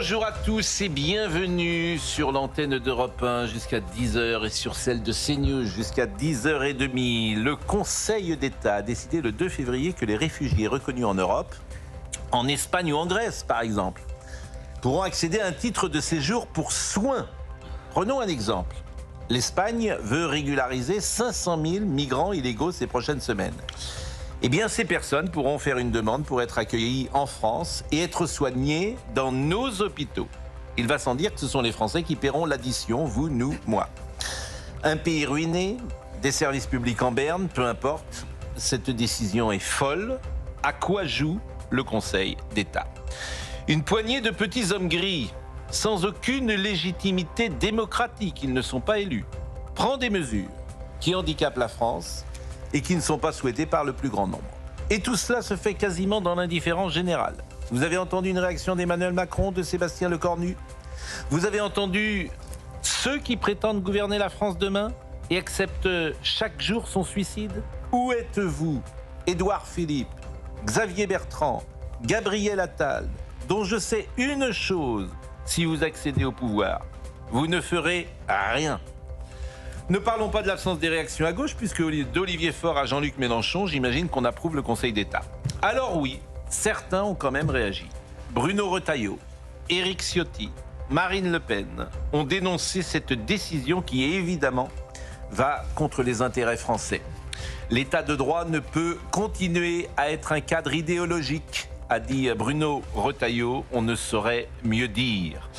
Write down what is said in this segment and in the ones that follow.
Bonjour à tous et bienvenue sur l'antenne d'Europe 1 jusqu'à 10h et sur celle de CNews jusqu'à 10h30. Le Conseil d'État a décidé le 2 février que les réfugiés reconnus en Europe, en Espagne ou en Grèce par exemple, pourront accéder à un titre de séjour pour soins. Prenons un exemple. L'Espagne veut régulariser 500 000 migrants illégaux ces prochaines semaines. Eh bien, ces personnes pourront faire une demande pour être accueillies en France et être soignées dans nos hôpitaux. Il va sans dire que ce sont les Français qui paieront l'addition, vous, nous, moi. Un pays ruiné, des services publics en berne, peu importe. Cette décision est folle. À quoi joue le Conseil d'État? Une poignée de petits hommes gris, sans aucune légitimité démocratique, ils ne sont pas élus, prend des mesures qui handicapent la France et qui ne sont pas souhaités par le plus grand nombre. Et tout cela se fait quasiment dans l'indifférence générale. Vous avez entendu une réaction d'Emmanuel Macron, de Sébastien Lecornu? Vous avez entendu ceux qui prétendent gouverner la France demain et acceptent chaque jour son suicide? Où êtes-vous, Édouard Philippe, Xavier Bertrand, Gabriel Attal, dont je sais une chose, si vous accédez au pouvoir, vous ne ferez rien. Ne parlons pas de l'absence des réactions à gauche, puisque d'Olivier Faure à Jean-Luc Mélenchon, j'imagine qu'on approuve le Conseil d'État. Alors oui, certains ont quand même réagi. Bruno Retailleau, Éric Ciotti, Marine Le Pen ont dénoncé cette décision qui, évidemment, va contre les intérêts français. L'état de droit ne peut continuer à être un cadre idéologique, a dit Bruno Retailleau, on ne saurait mieux dire.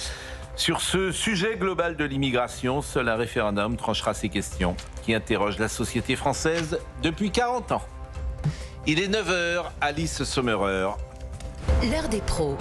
Sur ce sujet global de l'immigration, seul un référendum tranchera ces questions qui interrogent la société française depuis 40 ans. Il est 9h, Alice Sommerer. L'heure des pros.